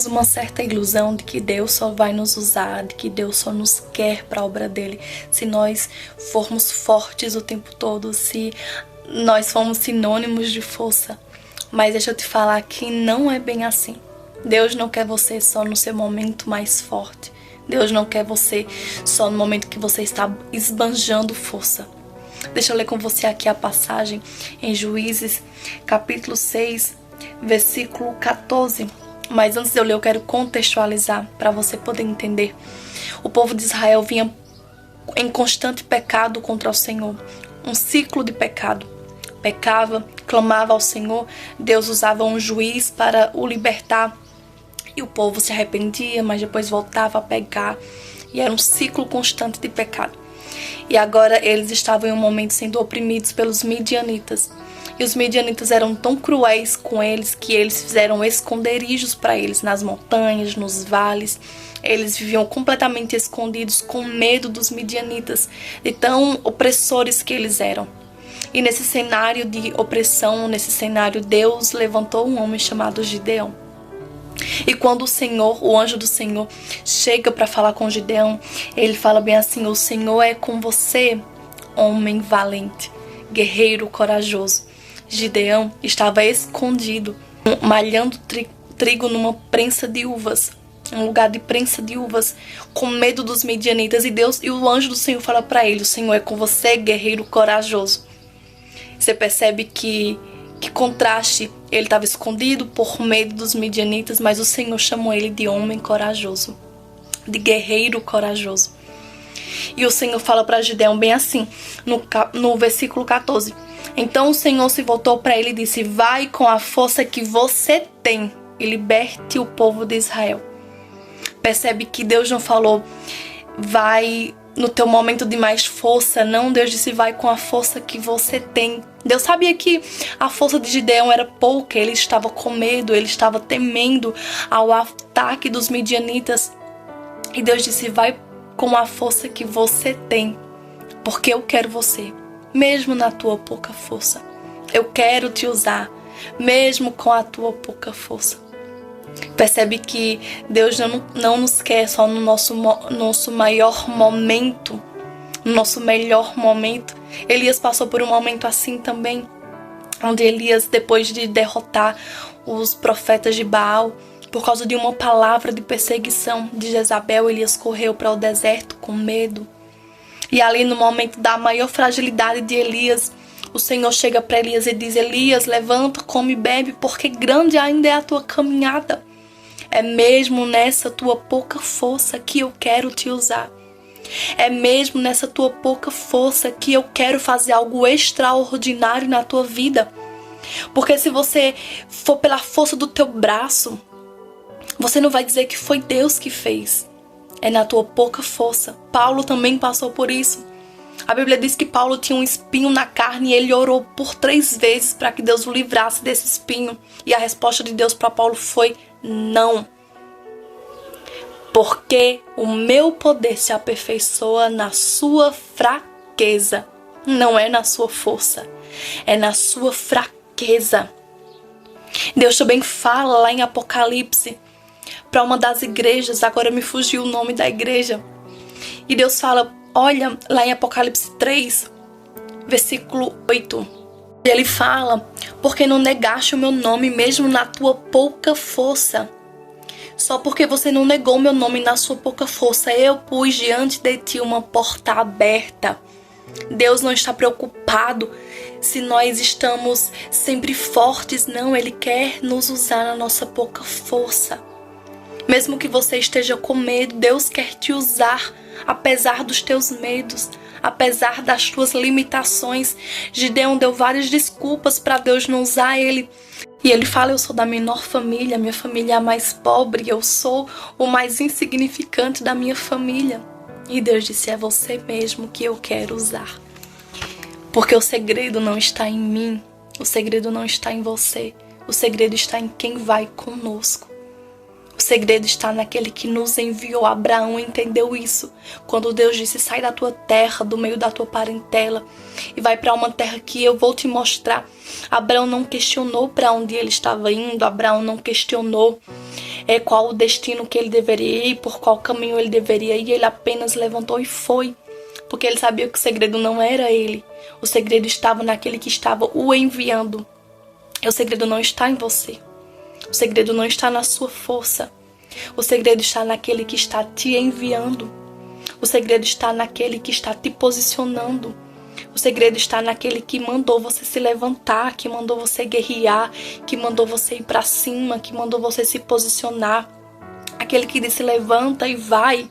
Uma certa ilusão de que Deus só vai nos usar, de que Deus só nos quer para a obra dele, se nós formos fortes o tempo todo, se nós formos sinônimos de força. Mas deixa eu te falar que não é bem assim. Deus não quer você só no seu momento mais forte. Deus não quer você só no momento que você está esbanjando força. Deixa eu ler com você aqui a passagem em Juízes, capítulo 6, versículo 14. Mas antes de eu ler, eu quero contextualizar para você poder entender. O povo de Israel vinha em constante pecado contra o Senhor. Um ciclo de pecado. Pecava, clamava ao Senhor, Deus usava um juiz para o libertar. E o povo se arrependia, mas depois voltava a pecar. E era um ciclo constante de pecado. E agora eles estavam em um momento sendo oprimidos pelos midianitas. E os midianitas eram tão cruéis com eles que eles fizeram esconderijos para eles nas montanhas, nos vales. Eles viviam completamente escondidos com medo dos midianitas, de tão opressores que eles eram. E nesse cenário de opressão, nesse cenário, Deus levantou um homem chamado Gideão. E quando o Senhor, o anjo do Senhor, chega para falar com Gideão, ele fala bem assim: o Senhor é com você, homem valente, guerreiro corajoso. Gideão estava escondido, malhando trigo numa prensa de uvas, um lugar de prensa de uvas, com medo dos midianitas. E o anjo do Senhor fala para ele: o Senhor é com você, guerreiro corajoso. Você percebe que contraste. Ele estava escondido por medo dos midianitas, mas o Senhor chamou ele de homem corajoso, de guerreiro corajoso. E o Senhor fala para Gideão bem assim, no versículo 14. Então o Senhor se voltou para ele e disse: vai com a força que você tem e liberte o povo de Israel. Percebe que Deus não falou: vai no teu momento de mais força. Não, Deus disse: vai com a força que você tem. Deus sabia que a força de Gideão era pouca. Ele estava com medo, ele estava temendo ao ataque dos midianitas. E Deus disse: vai com a força que você tem, porque eu quero você, mesmo na tua pouca força. Eu quero te usar, mesmo com a tua pouca força. Percebe que Deus não nos quer só no nosso maior momento, no nosso melhor momento. Elias passou por um momento assim também, onde Elias, depois de derrotar os profetas de Baal, por causa de uma palavra de perseguição de Jezabel, Elias correu para o deserto com medo. E ali no momento da maior fragilidade de Elias, o Senhor chega para Elias e diz: Elias, levanta, come e bebe, porque grande ainda é a tua caminhada. É mesmo nessa tua pouca força que eu quero te usar. É mesmo nessa tua pouca força que eu quero fazer algo extraordinário na tua vida. Porque se você for pela força do teu braço, você não vai dizer que foi Deus que fez. É na tua pouca força. Paulo também passou por isso. A Bíblia diz que Paulo tinha um espinho na carne e ele orou por 3 vezes para que Deus o livrasse desse espinho. E a resposta de Deus para Paulo foi: não. Porque o meu poder se aperfeiçoa na sua fraqueza. Não é na sua força, é na sua fraqueza. Deus também fala lá em Apocalipse para uma das igrejas. Agora me fugiu o nome da igreja. E Deus fala, olha lá em Apocalipse 3, versículo 8. Ele fala: porque não negaste o meu nome mesmo na tua pouca força. Só porque você não negou meu nome na sua pouca força, eu pus diante de ti uma porta aberta. Deus não está preocupado se nós estamos sempre fortes, não. Ele quer nos usar na nossa pouca força. Mesmo que você esteja com medo, Deus quer te usar, apesar dos teus medos, apesar das tuas limitações. Gideão deu várias desculpas para Deus não usar ele. E ele fala: eu sou da menor família, minha família é a mais pobre, eu sou o mais insignificante da minha família. E Deus disse: é você mesmo que eu quero usar. Porque o segredo não está em mim, o segredo não está em você, o segredo está em quem vai conosco. O segredo está naquele que nos enviou. Abraão entendeu isso. Quando Deus disse: sai da tua terra, do meio da tua parentela, e vai para uma terra que eu vou te mostrar. Abraão não questionou para onde ele estava indo. Abraão não questionou qual o destino que ele deveria ir, por qual caminho ele deveria ir. Ele apenas levantou e foi, porque ele sabia que o segredo não era ele. O segredo estava naquele que estava o enviando. E o segredo não está em você. O segredo não está na sua força. O segredo está naquele que está te enviando. O segredo está naquele que está te posicionando. O segredo está naquele que mandou você se levantar, que mandou você guerrear, que mandou você ir para cima, que mandou você se posicionar. Aquele que diz: levanta e vai.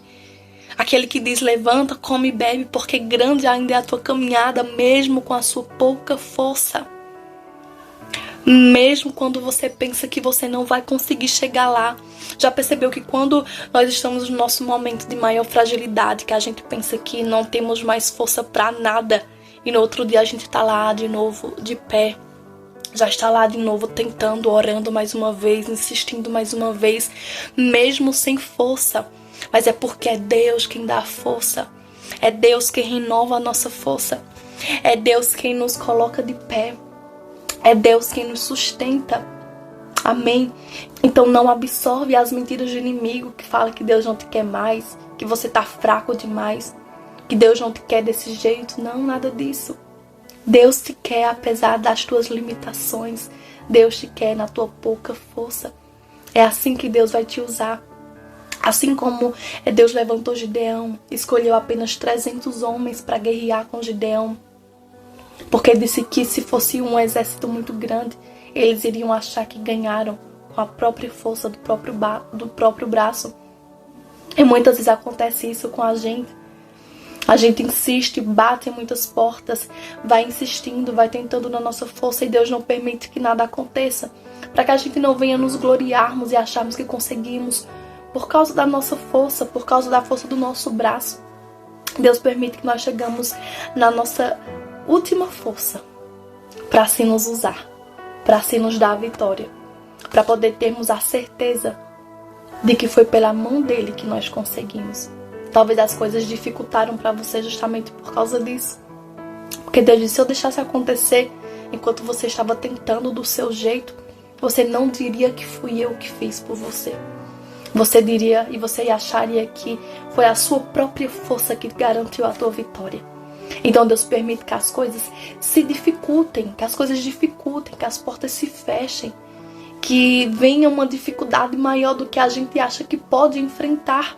Aquele que diz: levanta, come e bebe, porque grande ainda é a tua caminhada, mesmo com a sua pouca força. Mesmo quando você pensa que você não vai conseguir chegar lá. Já percebeu que quando nós estamos no nosso momento de maior fragilidade, que a gente pensa que não temos mais força para nada, e no outro dia a gente está lá de novo, de pé, já está lá de novo tentando, orando mais uma vez, insistindo mais uma vez, mesmo sem força. Mas é porque é Deus quem dá a força. É Deus quem renova a nossa força. É Deus quem nos coloca de pé. É Deus quem nos sustenta. Amém? Então não absorve as mentiras do inimigo que fala que Deus não te quer mais, que você está fraco demais, que Deus não te quer desse jeito. Não, nada disso. Deus te quer apesar das tuas limitações. Deus te quer na tua pouca força. É assim que Deus vai te usar. Assim como Deus levantou Gideão, escolheu apenas 300 homens para guerrear com Gideão, porque disse que se fosse um exército muito grande, eles iriam achar que ganharam com a própria força do próprio braço. E muitas vezes acontece isso com a gente. A gente insiste, bate em muitas portas, vai insistindo, vai tentando na nossa força e Deus não permite que nada aconteça, para que a gente não venha nos gloriarmos e acharmos que conseguimos por causa da nossa força, por causa da força do nosso braço. Deus permite que nós chegamos na nossa última força, para assim nos usar, para assim nos dar a vitória, para poder termos a certeza de que foi pela mão dele que nós conseguimos. Talvez as coisas dificultaram para você justamente por causa disso, porque Deus disse: se eu deixasse acontecer enquanto você estava tentando do seu jeito, você não diria que fui eu que fiz por você. Você diria e você acharia que foi a sua própria força que garantiu a tua vitória. Então Deus permite que as coisas se dificultem, que as coisas dificultem, que as portas se fechem, que venha uma dificuldade maior do que a gente acha que pode enfrentar.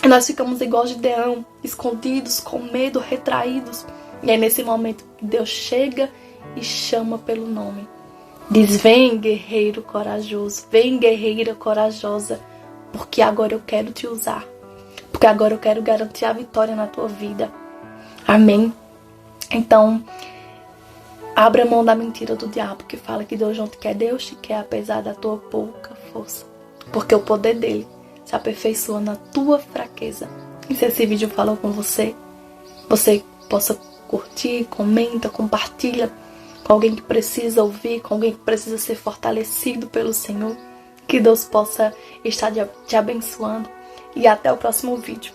E nós ficamos igual Gideão, escondidos, com medo, retraídos. E é nesse momento que Deus chega e chama pelo nome. Diz: vem, guerreiro corajoso, vem, guerreira corajosa, porque agora eu quero te usar, porque agora eu quero garantir a vitória na tua vida. Amém? Então, abra mão da mentira do diabo que fala que Deus não te quer. Deus te quer apesar da tua pouca força, porque o poder dele se aperfeiçoa na tua fraqueza. E se esse vídeo falou com você, você possa curtir, comenta, compartilha com alguém que precisa ouvir, com alguém que precisa ser fortalecido pelo Senhor. Que Deus possa estar te abençoando. E até o próximo vídeo.